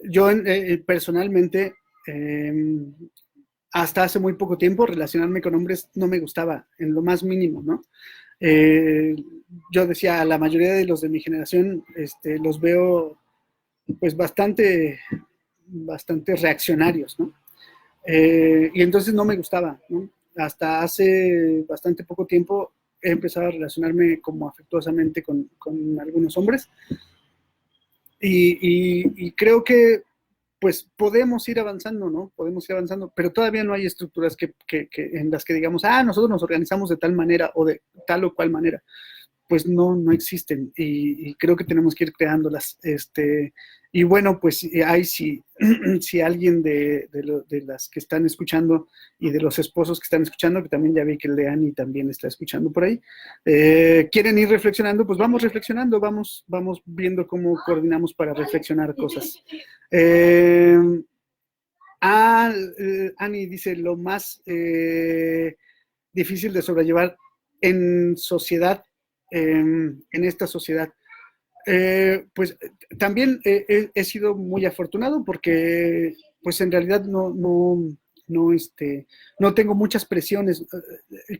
yo personalmente, eh, hasta hace muy poco tiempo, relacionarme con hombres no me gustaba, en lo más mínimo, ¿no? Eh, yo decía, a la mayoría de los de mi generación los veo pues bastante reaccionarios, ¿no? Y entonces no me gustaba, ¿no? Hasta hace bastante poco tiempo he empezado a relacionarme como afectuosamente con algunos hombres, y creo que pues podemos ir avanzando, ¿no? Podemos ir avanzando, pero todavía no hay estructuras en las que digamos, nosotros nos organizamos de tal manera o de tal o cual manera. Pues no existen, y creo que tenemos que ir creándolas. Y bueno, pues hay si alguien de las que están escuchando y de los esposos que están escuchando, que también ya vi que Leani también está escuchando por ahí, quieren ir reflexionando, pues vamos reflexionando, vamos viendo cómo coordinamos para reflexionar cosas. Eh, Ani dice, lo más difícil de sobrellevar en sociedad, en esta sociedad. Pues también he sido muy afortunado porque pues en realidad no, no tengo muchas presiones.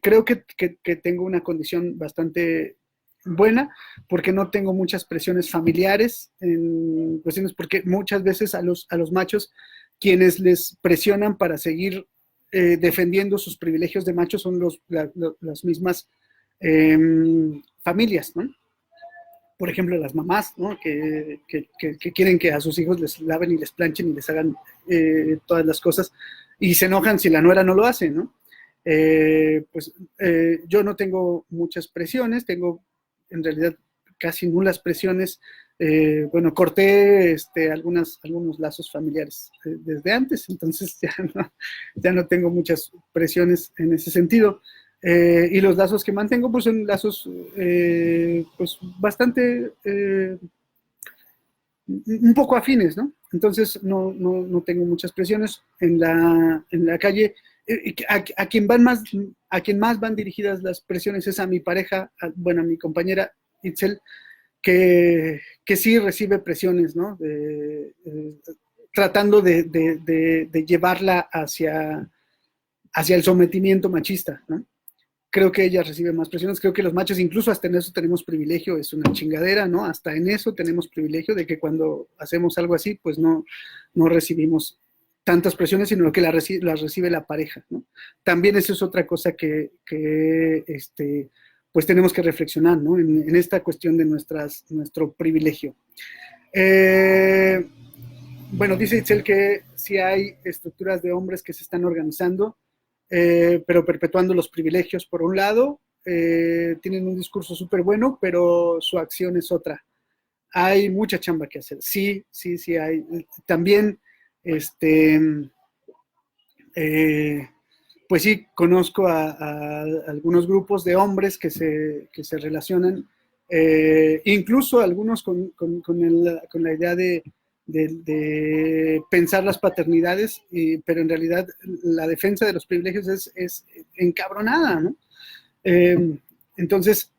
Creo que tengo una condición bastante buena, porque no tengo muchas presiones familiares en cuestiones, porque muchas veces a los machos quienes les presionan para seguir defendiendo sus privilegios de machos son las mismas eh, familias, ¿no? Por ejemplo, las mamás, ¿no? Que quieren que a sus hijos les laven y les planchen y les hagan todas las cosas y se enojan si la nuera no lo hace, ¿no? Yo no tengo muchas presiones, tengo en realidad casi nulas presiones. Bueno, corté algunos lazos familiares desde antes, entonces ya no tengo muchas presiones en ese sentido. Y los lazos que mantengo pues son lazos pues bastante un poco afines, ¿no? Entonces no tengo muchas presiones en la calle. A quien más van dirigidas las presiones es a mi pareja, bueno, a mi compañera Itzel, que sí recibe presiones, ¿no? Tratando de llevarla hacia el sometimiento machista, ¿no? Creo que ella recibe más presiones, creo que los machos, incluso hasta en eso tenemos privilegio, es una chingadera, ¿no? Hasta en eso tenemos privilegio de que cuando hacemos algo así, pues no recibimos tantas presiones, sino que las recibe la pareja, ¿no? También eso es otra cosa que pues tenemos que reflexionar, ¿no? En esta cuestión de nuestro privilegio. Eh, bueno, dice Itzel que sí hay estructuras de hombres que se están organizando, pero perpetuando los privilegios por un lado, tienen un discurso súper bueno, pero su acción es otra. Hay mucha chamba que hacer. Sí hay. También, este, eh, pues sí, conozco a algunos grupos de hombres que se relacionan, incluso algunos con la idea de pensar las paternidades, pero en realidad la defensa de los privilegios es encabronada, ¿no? Eh, entonces,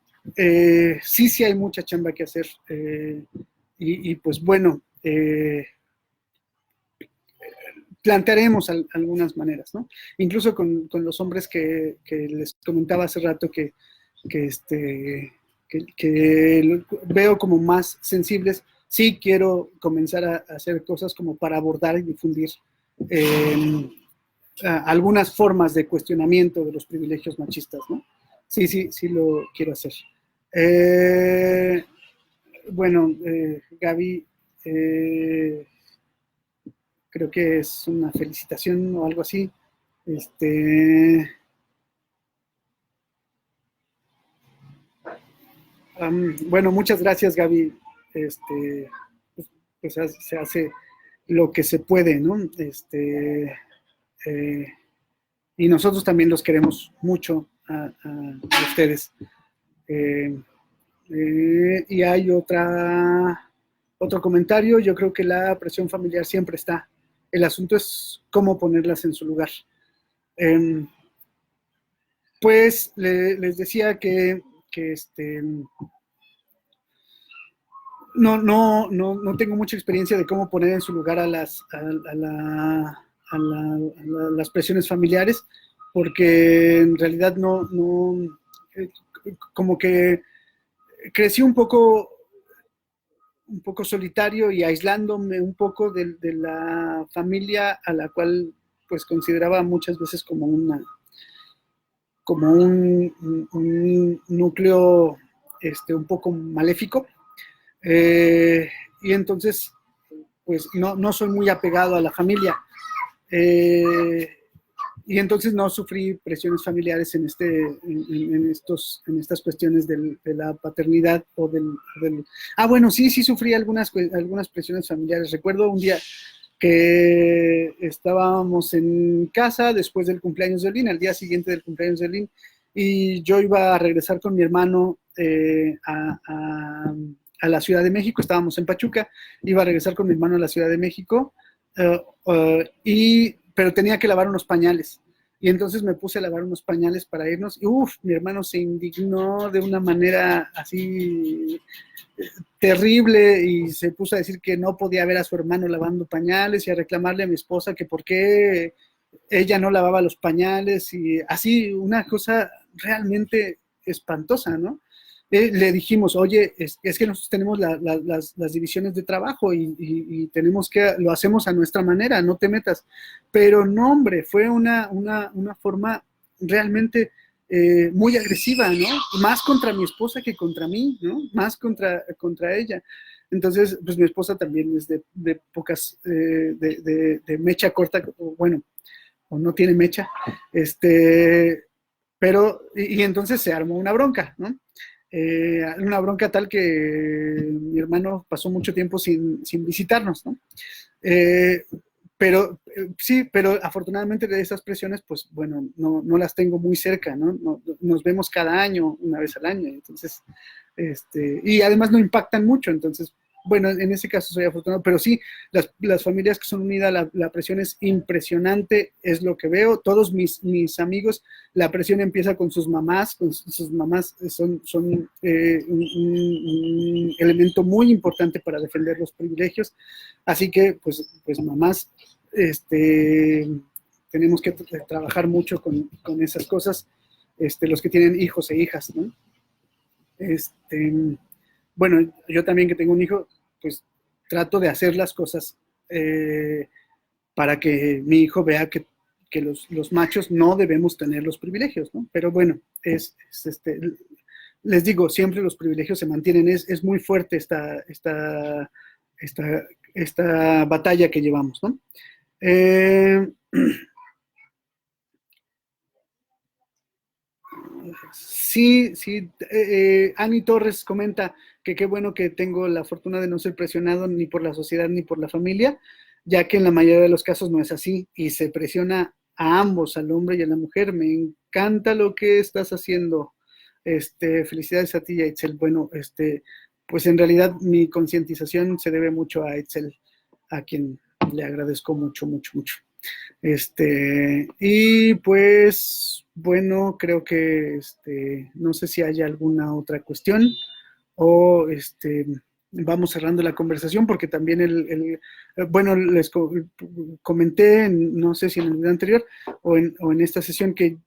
sí hay mucha chamba que hacer. Pues bueno, plantearemos algunas maneras, ¿no? Incluso con los hombres que les comentaba hace rato que, este, que veo como más sensibles, sí quiero comenzar a hacer cosas como para abordar y difundir eh, algunas formas de cuestionamiento de los privilegios machistas, ¿no? Sí lo quiero hacer. Eh, bueno, Gaby, creo que es una felicitación o algo así. Bueno, muchas gracias, Gaby. Pues, pues se hace lo que se puede, ¿no? Eh, y nosotros también los queremos mucho a ustedes. Eh, y hay otro comentario. Yo creo que la presión familiar siempre está. El asunto es cómo ponerlas en su lugar. Eh, pues les decía que no tengo mucha experiencia de cómo poner en su lugar las presiones familiares, porque en realidad eh, como que crecí un poco solitario y aislándome un poco de la familia a la cual pues consideraba muchas veces como un núcleo un poco maléfico. Y entonces, pues no soy muy apegado a la familia. Eh, y entonces no sufrí presiones familiares en estas cuestiones de la paternidad bueno, sí sufrí algunas presiones familiares. Recuerdo un día que estábamos en casa después del cumpleaños de Lynn, al día siguiente del cumpleaños de Lynn, y yo iba a regresar con mi hermano a la Ciudad de México. Estábamos en Pachuca, iba a regresar con mi hermano a la Ciudad de México, pero tenía que lavar unos pañales. Y entonces me puse a lavar unos pañales para irnos. Y mi hermano se indignó de una manera así terrible y se puso a decir que no podía ver a su hermano lavando pañales y a reclamarle a mi esposa que por qué ella no lavaba los pañales y así una cosa realmente espantosa, ¿no? Le dijimos, oye, es que nosotros tenemos las divisiones de trabajo y tenemos que, lo hacemos a nuestra manera, no te metas. Pero no, hombre, fue una forma realmente muy agresiva, ¿no? Más contra mi esposa que contra mí, ¿no? Más contra ella. Entonces, pues mi esposa también es de pocas, de mecha corta, bueno, o no tiene mecha, pero, y entonces se armó una bronca, ¿no? Una bronca tal que mi hermano pasó mucho tiempo sin visitarnos, ¿no? Eh, pero sí, pero afortunadamente de esas presiones, pues bueno, no las tengo muy cerca, ¿no? Nos vemos cada año, una vez al año, entonces, y además no impactan mucho, entonces, bueno, en ese caso soy afortunado, pero sí, las familias que son unidas, la presión es impresionante, es lo que veo. Todos mis amigos, la presión empieza con sus mamás son un elemento muy importante para defender los privilegios. Así que, pues mamás, tenemos que trabajar mucho con esas cosas, los que tienen hijos e hijas, ¿no? Este, bueno, yo también que tengo un hijo, pues trato de hacer las cosas para que mi hijo vea que los machos no debemos tener los privilegios, ¿no? Pero bueno, les digo, siempre los privilegios se mantienen, es muy fuerte esta batalla que llevamos, ¿no? Eh, sí, sí, Ani Torres comenta que qué bueno que tengo la fortuna de no ser presionado ni por la sociedad ni por la familia, ya que en la mayoría de los casos no es así y se presiona a ambos, al hombre y a la mujer. Me encanta lo que estás haciendo. Felicidades a ti, Itzel. Bueno, pues en realidad mi concientización se debe mucho a Itzel, a quien le agradezco mucho, mucho, mucho. Y pues, bueno, creo que no sé si hay alguna otra cuestión o vamos cerrando la conversación porque también bueno, les comenté, no sé si en el video anterior o en esta sesión que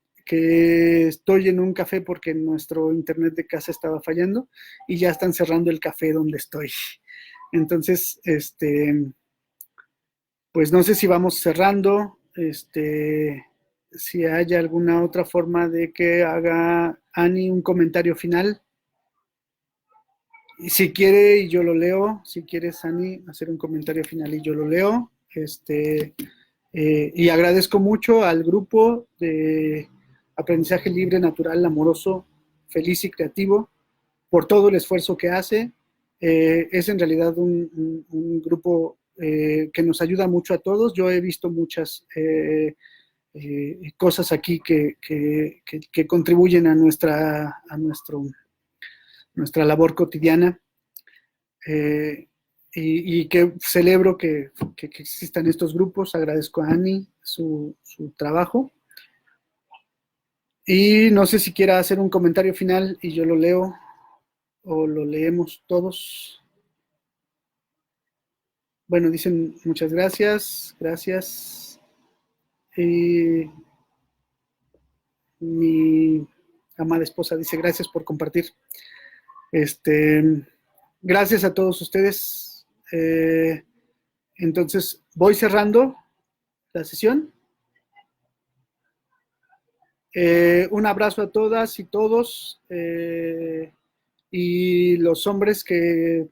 estoy en un café porque nuestro internet de casa estaba fallando y ya están cerrando el café donde estoy. Entonces, pues no sé si vamos cerrando, si hay alguna otra forma de que haga Ani un comentario final. Y si quiere y yo lo leo, si quieres Ani hacer un comentario final y yo lo leo, y agradezco mucho al grupo de aprendizaje libre, natural, amoroso, feliz y creativo por todo el esfuerzo que hace. Es en realidad un grupo que nos ayuda mucho a todos. Yo he visto muchas cosas aquí que contribuyen a nuestra labor cotidiana y que celebro que existan estos grupos. Agradezco a Ani su trabajo. Y no sé si quiera hacer un comentario final y yo lo leo o lo leemos todos. Bueno, dicen muchas gracias, gracias. Y mi amada esposa dice gracias por compartir. Gracias a todos ustedes. Entonces, voy cerrando la sesión. Un abrazo a todas y todos. Y los hombres que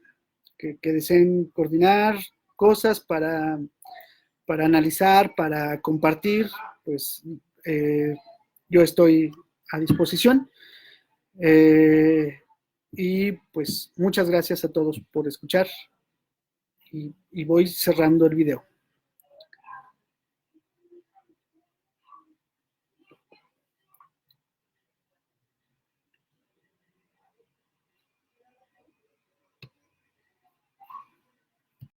deseen coordinar cosas para analizar, para compartir, pues yo estoy a disposición. Y pues muchas gracias a todos por escuchar y voy cerrando el video.